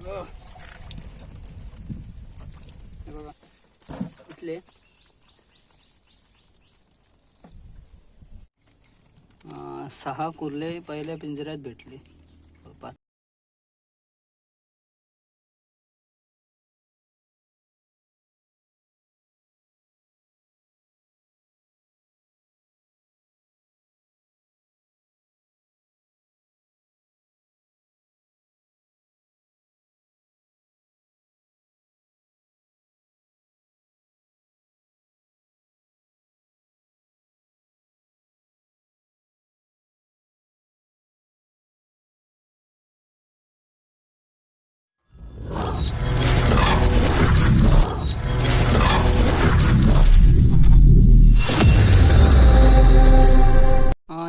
बघा इथले 6 कुर्ले पहिल्या पिंजऱ्यात भेटले.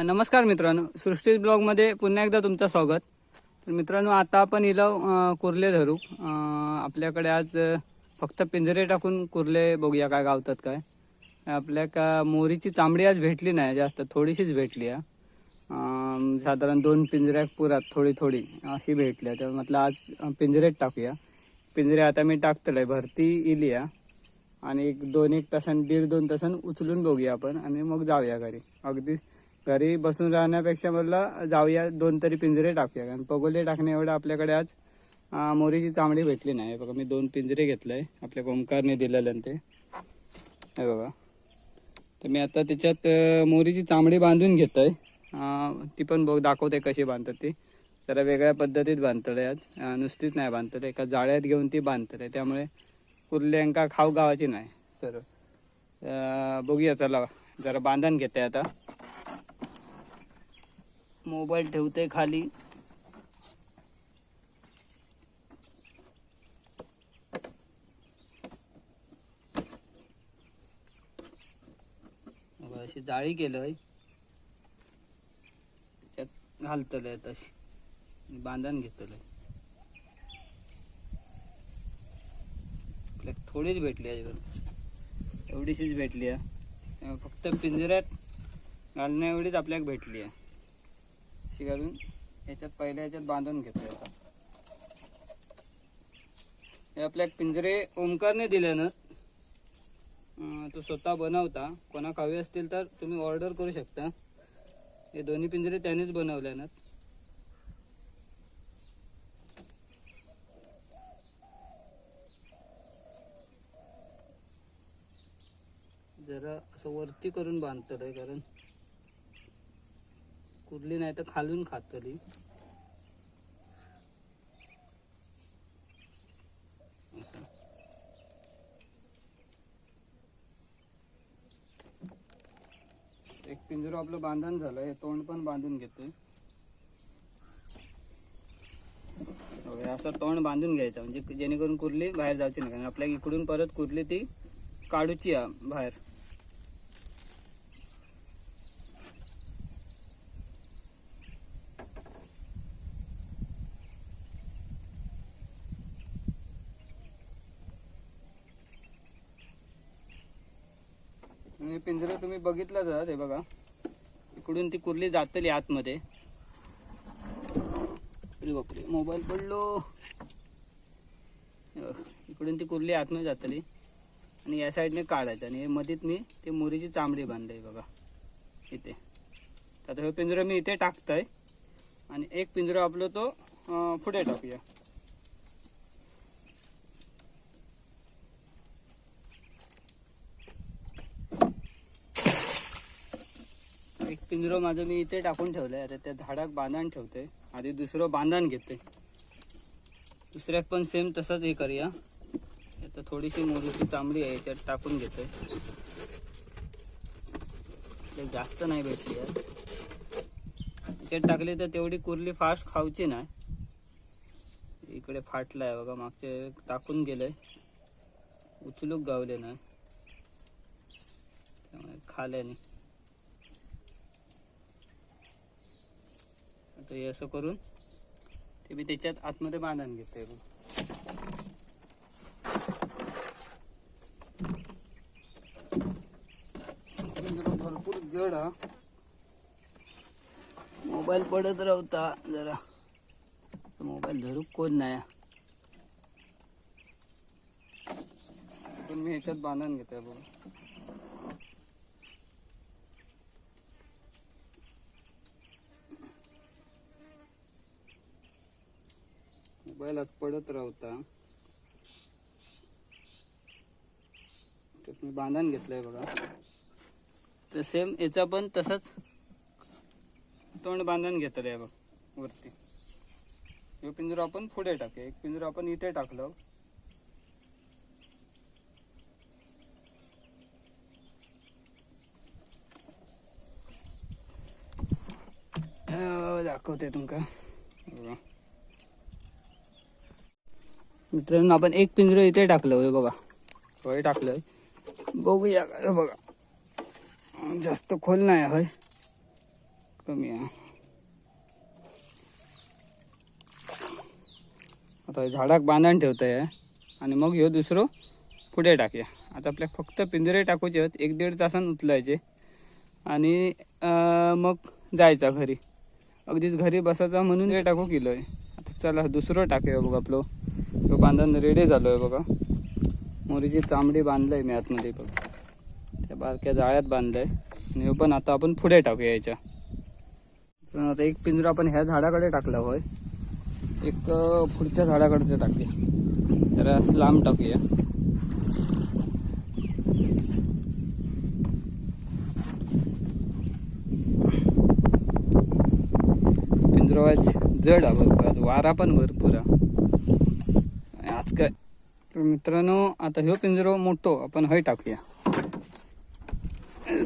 नमस्कार मित्रांनो, सृष्टी ब्लॉगमध्ये पुन्हा एकदा तुमचं स्वागत. तर मित्रांनो, आता आपण इलो कुर्ले धरू. आपल्याकडे आज फक्त पिंजरे टाकून कुर्ले बघूया काय गावतात काय. आपल्या का मोरीची चांबडी आज भेटली नाही, जास्त थोडीशीच भेटली आहे. साधारण 2 पिंजऱ्या पुरात थोडी थोडी अशी भेटली. तर म्हटलं आज पिंजरेत टाकूया. पिंजरे आता मी टाकतलंय, भरती इली आणि 1-2 तासांनी 1.5-2 तासांनी उचलून बघूया आपण आणि मग जाऊया घरी. अगदी घरी बसून राहण्यापेक्षा मला जाऊया 2 तरी पिंजरे टाकूया. कारण पगोले टाकणे एवढं आपल्याकडे आज मोरीची चांबडी भेटली नाही. बघा मी 2 पिंजरे घेतलंय, आपल्या ओमकारने दिलेलं ते हे बघा. तर मी आता त्याच्यात मोरीची चांबडी बांधून घेतोय. ती पण बघ दाखवते कशी बांधतात ती. जरा वेगळ्या पद्धतीत बांधतले आज, नुसतीच नाही बांधतले, एका जाळ्यात घेऊन ती बांधतले. त्यामुळे कुर्ल्यांका खाऊ गावाची नाही सर. बघूया चला, जरा बांधण घेते. आता मोबाईल ठेवते खाली. अशी जाळी केलंय, त्यात घालतलंय तशी बांधण घेतलंय. थोडीच भेटली आहे, एवढीशीच भेटली आहे. फक्त पिंजऱ्यात घालण्या एवढीच आपल्याला भेटली आहे. अशी घालून याच्यात पहिल्या याच्यात बांधून घेतोय. आता हे आपल्या पिंजरे ओमकारने दिले ना, तो स्वतः बनवता. कोणा हवे असतील तर तुम्ही ऑर्डर करू शकता. हे दोन्ही पिंजरे त्यानेच बनवले ना. जरा असं वरती करून बांधतलंय, कारण कुर्ली नाही तर खालून खातली. एक पिंजरो आपलं बांधण झालंय, तोंड पण बांधून घेतोय. असं तोंड बांधून घ्यायचं, म्हणजे जेणेकरून कुर्ली बाहेर जायची नाही. कारण आपल्या इकडून परत कुर्ली ती काढूची बाहेर. पिंजरा तुम्ही बघितलं जा, हे बघा इकडून ती कुर्ली जातली आतमध्ये. अरे बापरे, मोबाईल पडलो. इकडून ती कुर्ली आतमध्ये जातली आणि या साईडने काढायचं. आणि मध्येच मी ते मोरीची चांबडी बांधली बघा इथे. आता हे पिंजरा मी इथे टाकतोय आणि एक पिंजरा आपलं तो पुढे टाकूया. एक पिंजरो माझं मी इथे टाकून ठेवलंय. आता त्या झाडाक बांधण ठेवतोय. आधी दुसरं बांधण घेते, दुसऱ्याक पण सेम तसंच हे करूया. आता थोडीशी मोरीची चांबडी आहे याच्यात टाकून घेतोय. जास्त नाही भेटली यार, याच्यात टाकली तर तेवढी कुर्ली फास्ट खाऊची नाही. इकडे फाटलाय बघा, मागचे टाकून गेलंय, उचलूक गावले नाही, त्यामुळे खाल्याने. आता हे असं करून ते मी त्याच्यात आतमध्ये बांधून घेतोय. भरपूर जड हा, मोबाईल पडत राहता जरा, मोबाईल धरू कोण नाही. पण मी ह्याच्यात बांधून घेतोय बघा. मोबाईल पडत राहता मी बांधून घेतलंय बघा. तर सेम याचा पण तसंच तोंड बांधून घेतलंय बघ वरती. हे पिंजरा आपण पुढे टाकूया. एक पिंजरा आपण इथे टाकलं. दाखवते तुमका. मित्रांनो आपण एक पिंजरं इथे टाकलं हे बघा. होय टाकलं. बघूया काय बघा. जास्त खोल नाही होय, कमी आहे. आता झाडाक बांधून ठेवतंय आणि मग ह्यो दुसरं पुढे टाकूया. आता आपल्याला फक्त पिंजरे टाकूचे आहेत. 1-1.5 तासानं उचलायचे आणि मग जायचा घरी. अगदीच घरी बसायचा म्हणून हे टाकू किलोय. आता चला दुसरं टाकूया बघा. आपलं तो बांधून रेडी झालोय बघा. मोरीची चांबडी बांधलंय मी आतमध्ये बघा. त्या बारक्या जाळ्यात बांधलंय आणि पण आता आपण पुढे टाकूया याच्या. तर आता एक पिंजरा आपण ह्या झाडाकडे टाकला होय, एक पुढच्या झाडाकडे टाकूया. जरा लांब टाकूया. पिंजरा जड आहे भरपूर, वारा पण भरपूर आहे आज काय. तर मित्रांनो आता ह्यो पिंजरो मोठो आपण हय टाकूया.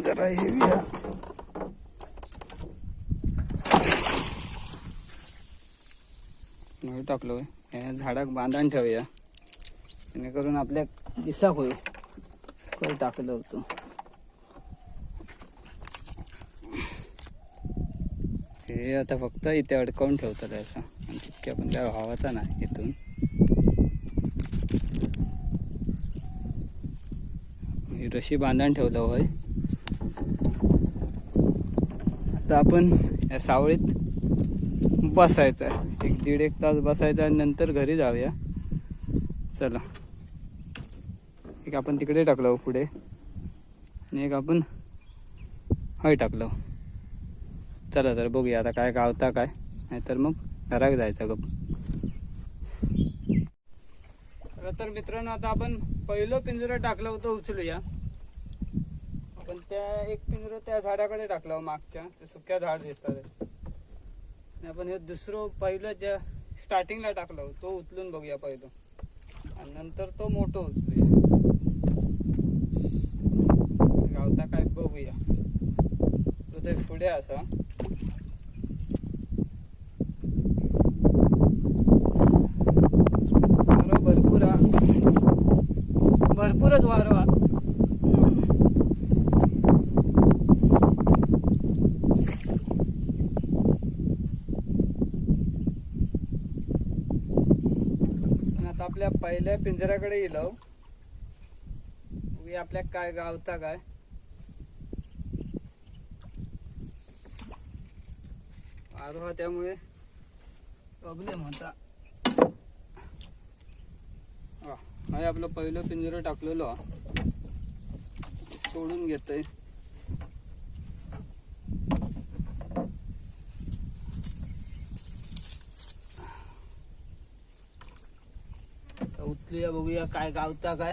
जरा हेवी हय टाकलो. ह्या झाडाक बांधून ठेवूया जेणेकरून आपल्या दिसाक होईल काय टाकलं होतं. हे आता फक्त इथे अडकवून ठेवतात असं, आणि तितक्या पण त्या भावाचा नाही इथून. रशी बांधून ठेवलं होय. आता आपण या सावळीत बसायचं. 1-1.5 तास बसायचं आणि नंतर घरी जाऊया. चला एक आपण तिकडे टाकलं पुढे आणि एक आपण हय टाकलं. चला तर बघूया आता काय गावता काय, नाहीतर मग घराक जायचं गप. तर मित्रांनो आता आपण पहिलं पिंजरं टाकलं होतं उचलूया. आपण त्या एक पिंजरं त्या झाडाकडे टाकलं मागच्या, ते सुक्या झाड दिसतात. आणि आपण हे दुसरं पहिलं ज्या स्टार्टिंगला टाकलं तो उचलून बघूया पहिलं, आणि नंतर तो मोठं उचलूया. गावता काय बघूया. तो ते पुढे असा भरपूरच वारं. आता आपल्या पहिल्या पिंजऱ्याकडे गेलो. आपल्या काय गावता काय. वारं त्यामुळे प्रॉब्लेम होता. हा आपलं पहिलं पिंजरं टाकलेलो सोडून घेतोय. उचलूया बघूया काय गावता काय.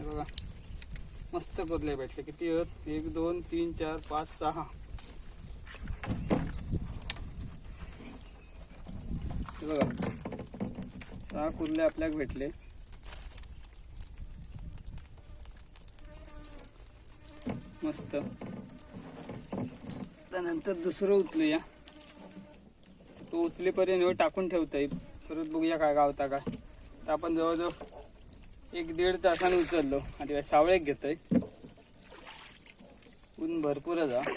बघा मस्त कुर्ले भेटले. किती आहेत? 1 2 3 4 5 6. बघा 6 कुर्ले आपल्याला भेटले. मस्त. त्यानंतर दुसरं उचलूया. तो उचलेपर्यंत टाकून ठेवता येईल. परत बघूया काय गावता काय. तर आपण जवळजवळ 1-1.5 तासाने उचललो. आणि सावळेक घेतोय. ऊन भरपूरच आहे.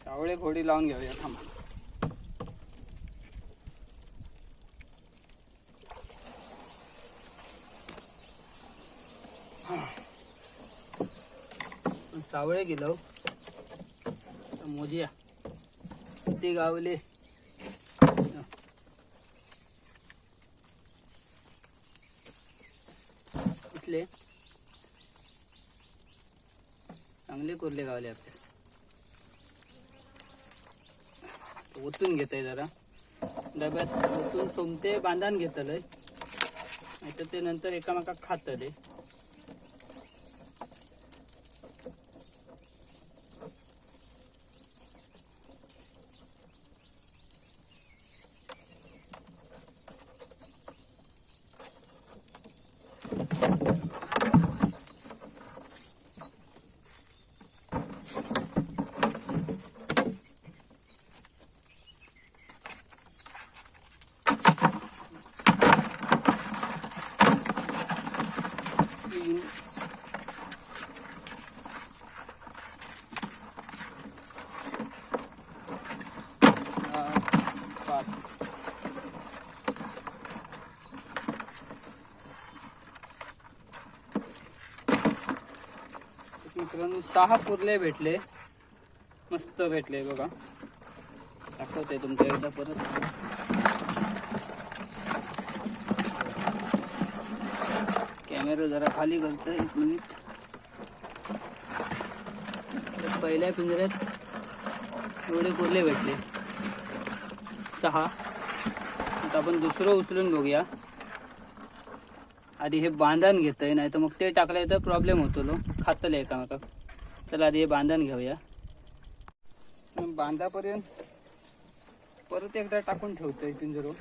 सावळे घोडी लावून घेऊया थांबा. सावळे गेलो मोजिया ते गावले इथले चांगले कुर्ले गावले आपले. ओतून घेतय जरा डब्यात ओतून सोमते बांधान घेतलंय नाही तर ते नंतर एकामेका खातले. मित्रांनो 6 कुर्ले भेटले, मस्त भेटले बघा. दाखवते तुमच्या एकदा परत. कॅमेरा जरा खाली करतोय 1 मिनिट. पहिल्या पिंजऱ्यात एवढे कुर्ले भेटले 6. आता आपण दुसरं उचलून बघूया. आधी हे बांधण घेतय नाही तर मग ते टाकले तर प्रॉब्लेम होतो लो खातले एकामेका. चला आधी हे बांधण घेऊया. बांधापर्यंत परत एकदा टाकून ठेवतोय पिंजरो.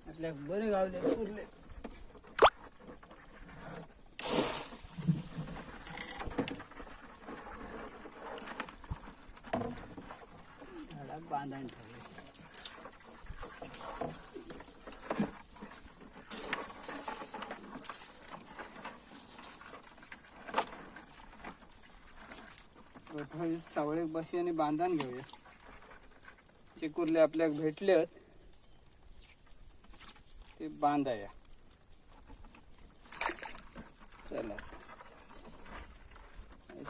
आपल्या बरे गावले कुर्ले. बांधण ठेवले. सावळे बशी आणि बांधण घेऊया. जे कुर्ले आपल्याक भेटले ते बांधाया. चला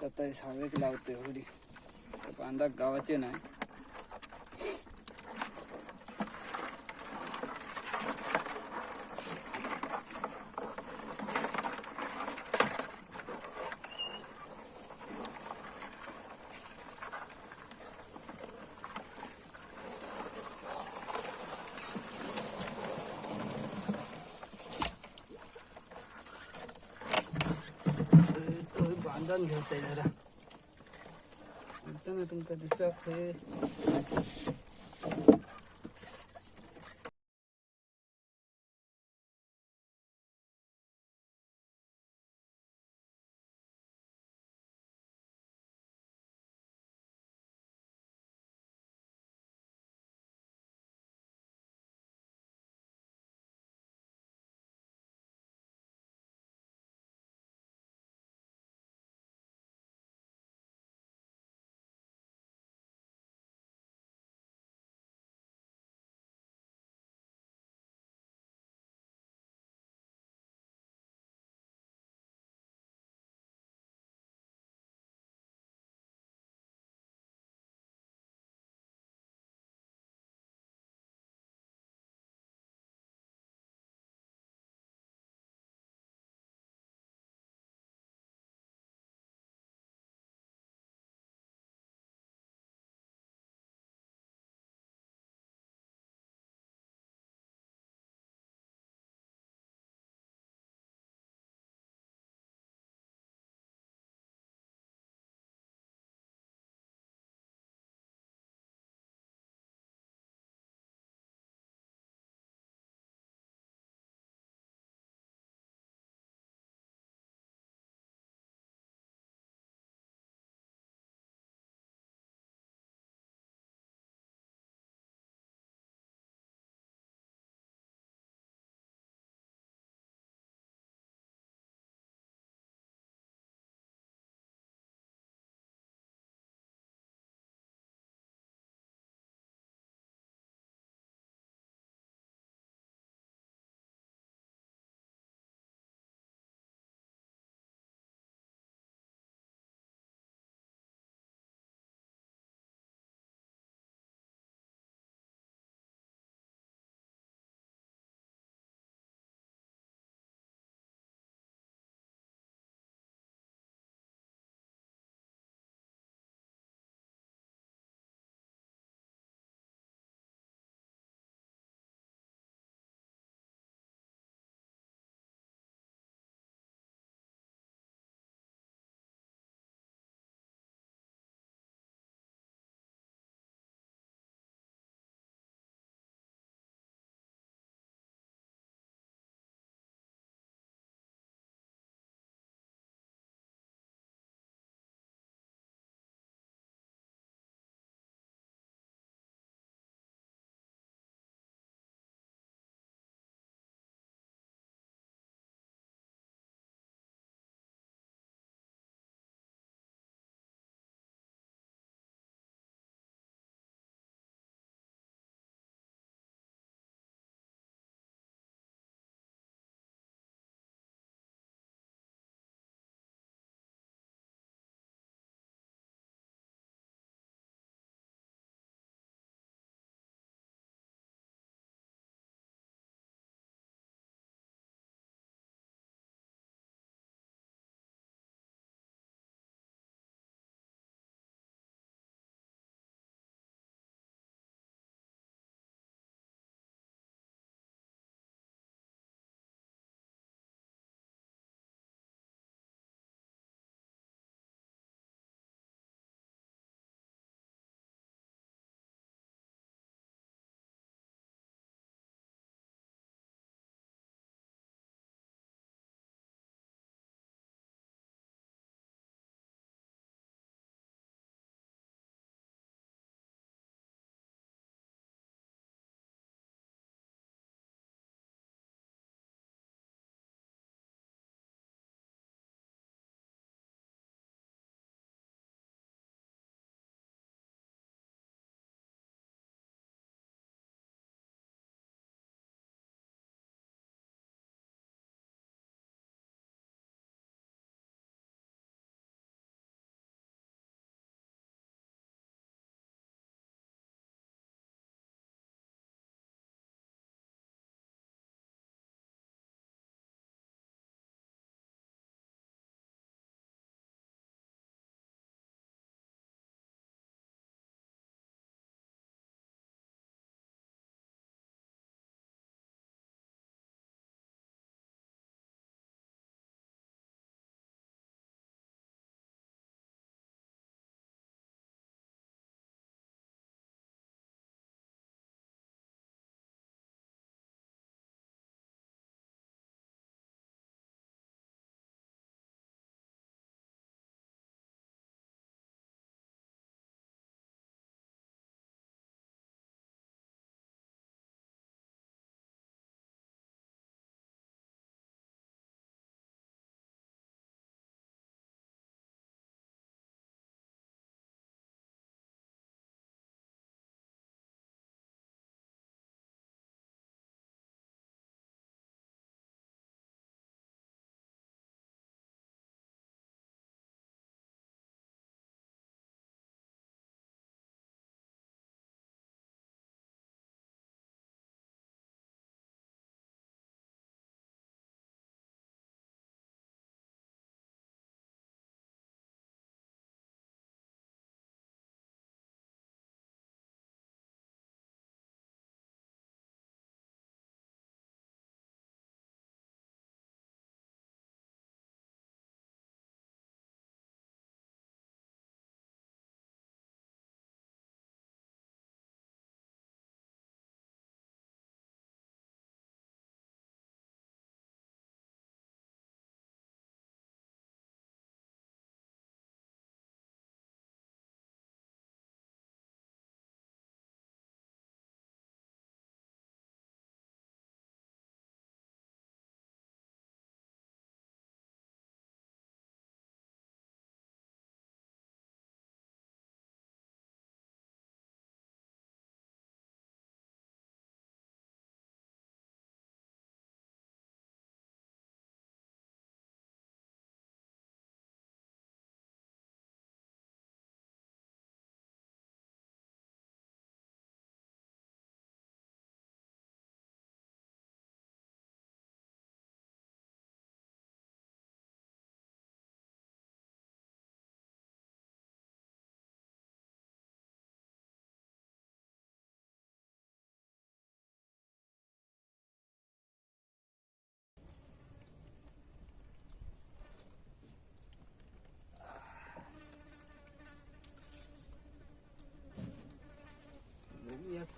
आता सावळेक लावतोय एवढी बांधा गावाचे नाही. बांधण घेतोय जरा तुमका दिसत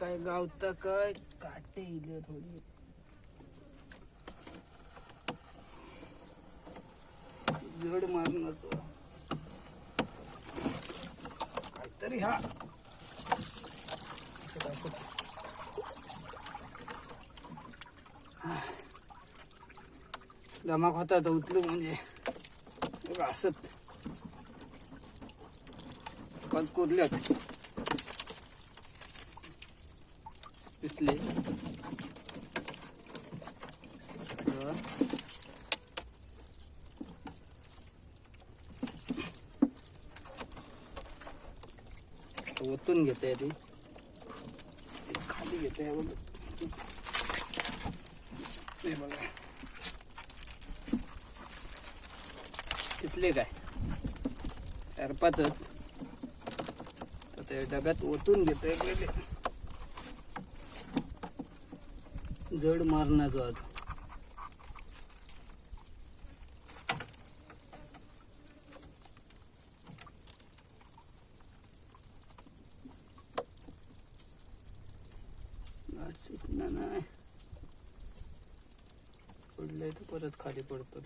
काय गावता काय काटे इले थोडी जड मारण्याचं काहीतरी हा धमाक होता तर उचलू म्हणजे असत पण कुरल्यात दिसले ओतून घेते ती खाली घेते बघा तिथले काय 4-5 तर ते डब्यात ओतून घेतोय पहिले जड मारण्याचं आज नाही पडलंय तर परत खाली पडतो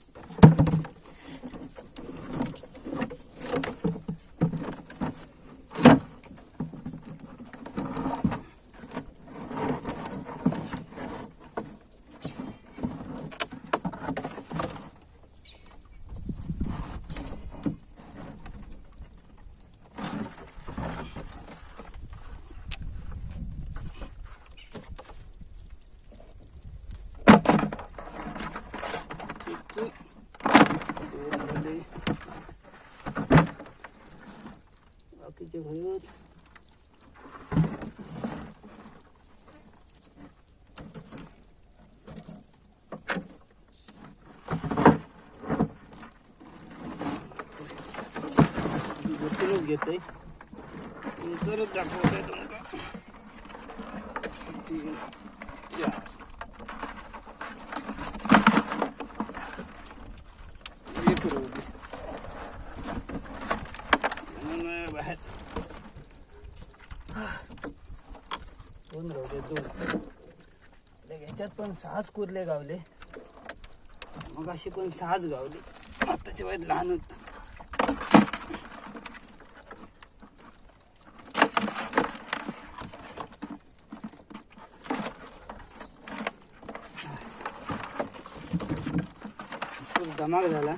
बाकीचे भरत गुंतवणूक घेतोय परत दाखवतोय तुमका 3 4 एक रोज बाहेर 2 राहू दे 2 ह्याच्यात पण 6च कुर्ले गावले मग अशी पण 6च गावली आताच्या वयात लहान होत खूप धमाक झाला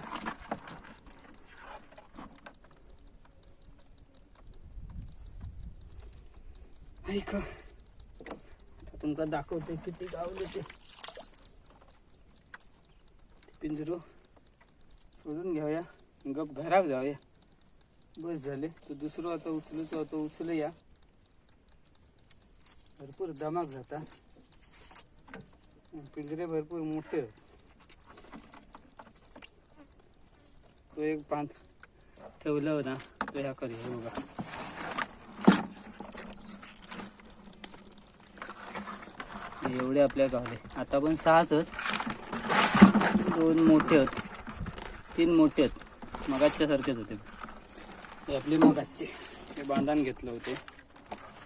ऐका आता तुमका दाखवते किती गावले ते पिंजरो सोडून घेऊया गप घरात जाऊया बस झाले तो दुसरं आता उचलूच होतो उचलूया भरपूर धमाक जाता पिंजरे भरपूर मोठे तो एक बांध ठेवला होता तो ह्या करी हे बघा एवढे आपल्या गावले आता पण 6च 2 मोठे आहेत 3 मोठे आहेत मगाच्या सारखेच होते हे आपले मगाचे हे बांधण घेतलं होते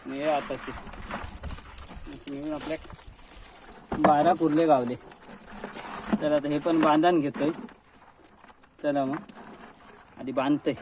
आणि हे आताचे मिळून आपल्या 12 कुर्ले गावले तर आता हे पण बांधण घेतोय चला मग आधी बांधतोय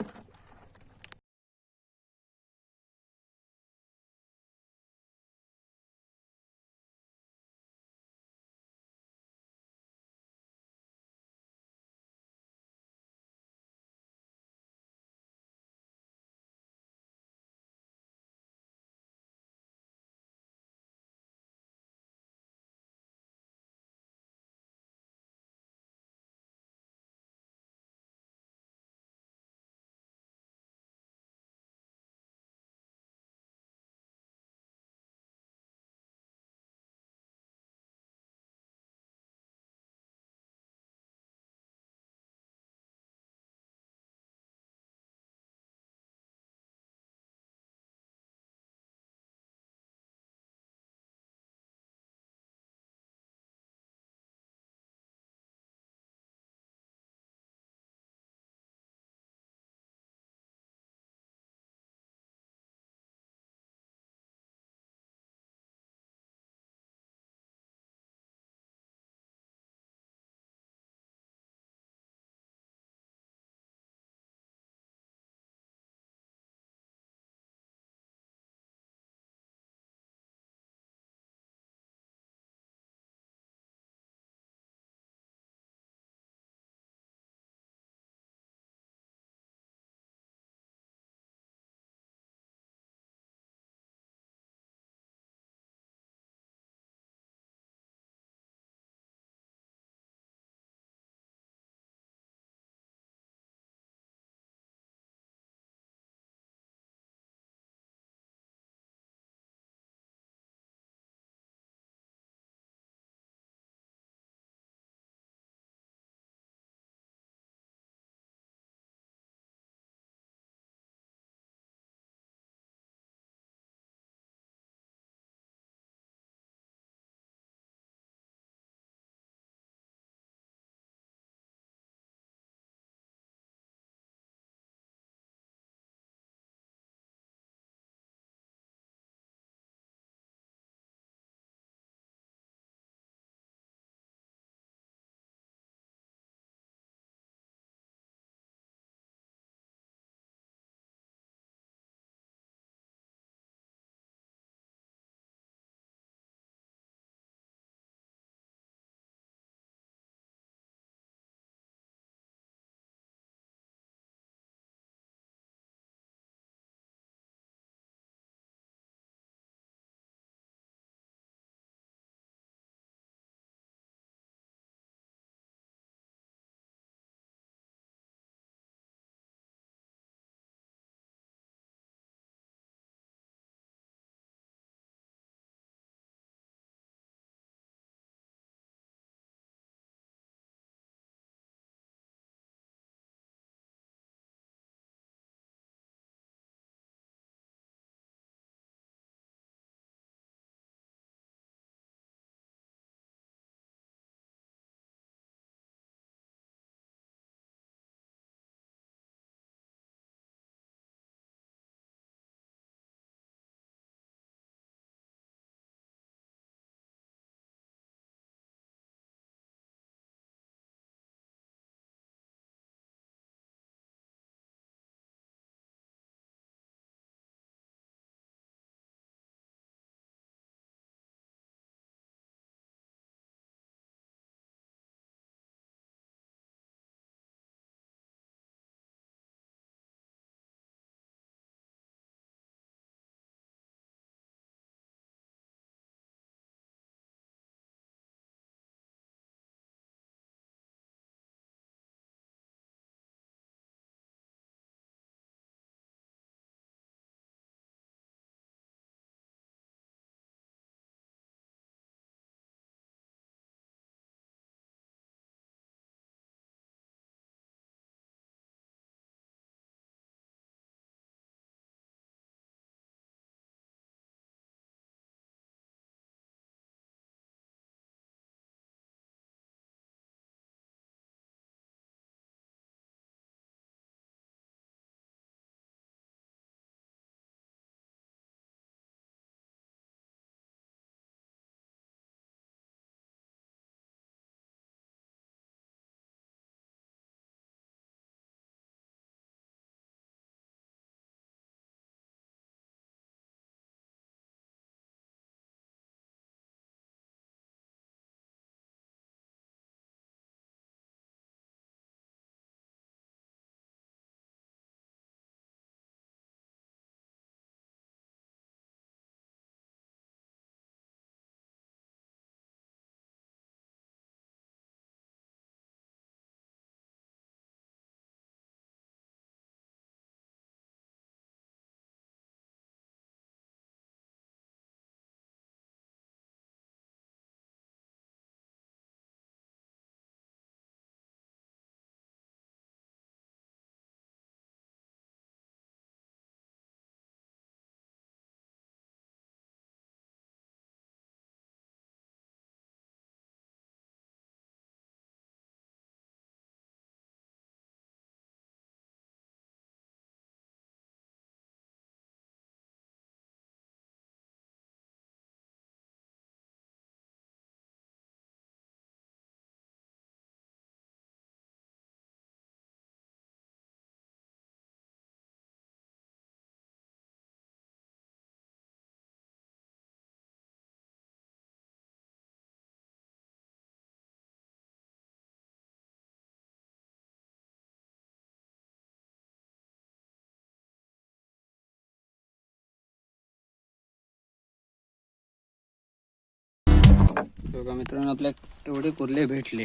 बघा मित्रांनो, आपल्या एवढे कुर्ले भेटले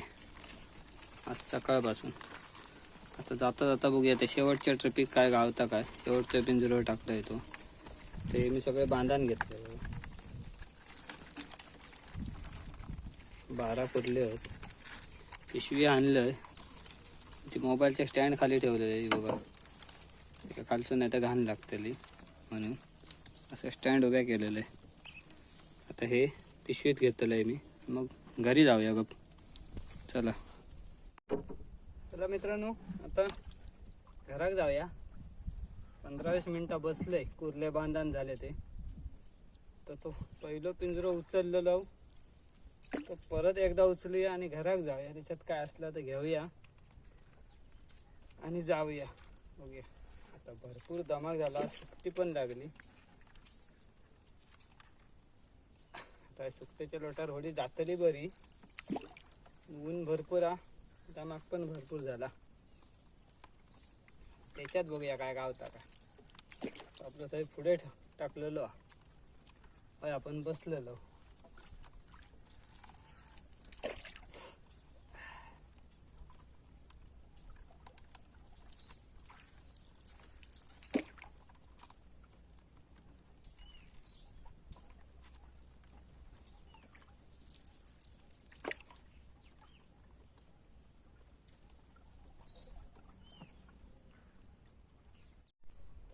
आज सकाळपासून. आता जाता जाता बघूया ते शेवटच्या ट्रिपिक काय गावता काय. शेवटच्या पिंजऱ्यावर टाकता येतो ते मी सगळे बांधान घेतले. 12 कुर्ले आहेत. पिशवी आणलंय, ती मोबाईलच्या स्टँड खाली ठेवलेलं आहे बघा. खालसून नाही तर घाण लागतली म्हणून असं स्टँड उभ्या केलेलं आहे. आता हे पिशवीत घेतलं आहे मी, मग घरी जाऊया गप. चला मित्रांनो, आता घरात जाऊया. 15-20 मिनटं बसले, कुर्ले बांधण झाले ते. तर तो पहिलं पिंजरं उचललेलं, तो परत एकदा उचलूया आणि घरात जाऊया. त्याच्यात काय असलं तर घेऊया आणि जाऊया. बघूया, आता भरपूर धमाक झाला, सुट्टी पण लागली. आता सुट्टीच्या लोटार होडी जातली बरी. ऊन भरपूर हा, धमाक पण भरपूर झाला. त्याच्यात बघूया काय गावता का. आपलं साहेब पुढे टाकलेलो आपण बसलेलो.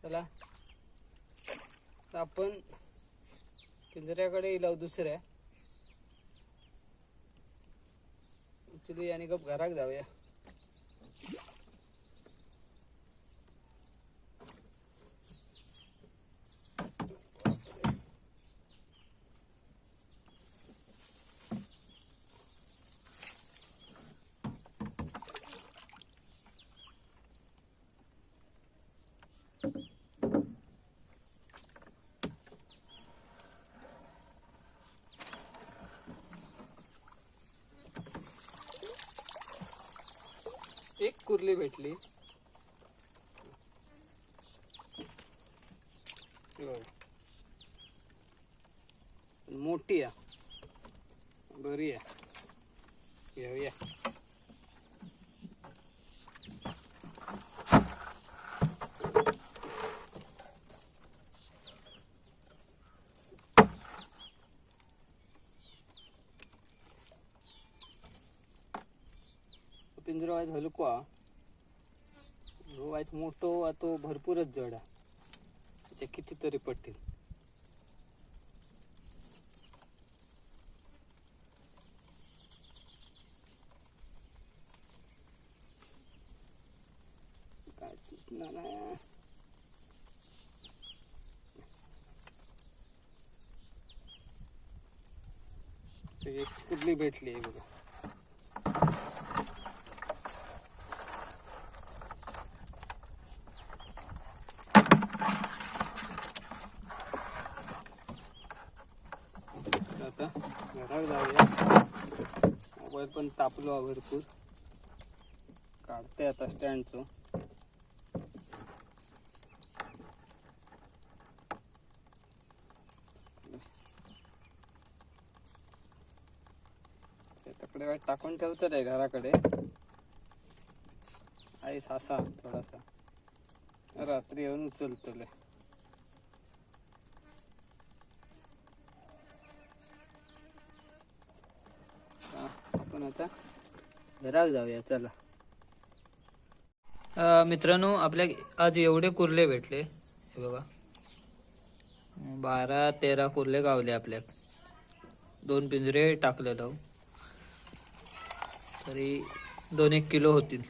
चला आपण पिंजऱ्याकडे येऊ, दुसऱ्या उचलूया आणि गप घरात जाऊया. एक कुर्ली भेटली. मोठी आहे, बरी आहे, घेऊया. पिंजरा वाईज हलको, वाईज मोठो, तो भरपूरच जड आहे. त्याच्या कितीतरी पडतील. काय सुचणार नाही. एक कुठली भेटली आहे बघा. आता घरात जाऊया. मोबाईल पण तापलो भरपूर. काढते आता स्टँडचं. तकडे वाईट टाकून ठेवतात आहे घराकडे. आई सासा थोडासा रात्री येऊन उचलतले. आपण आता घरात जाऊया. चला मित्रांनो, आपल्या आज एवढे कुर्ले भेटले. हे बघा, 12-13 कुर्ले गावले आपल्याक. 2 पिंजरे टाकलेलो तरी 2-1 किलो होतील.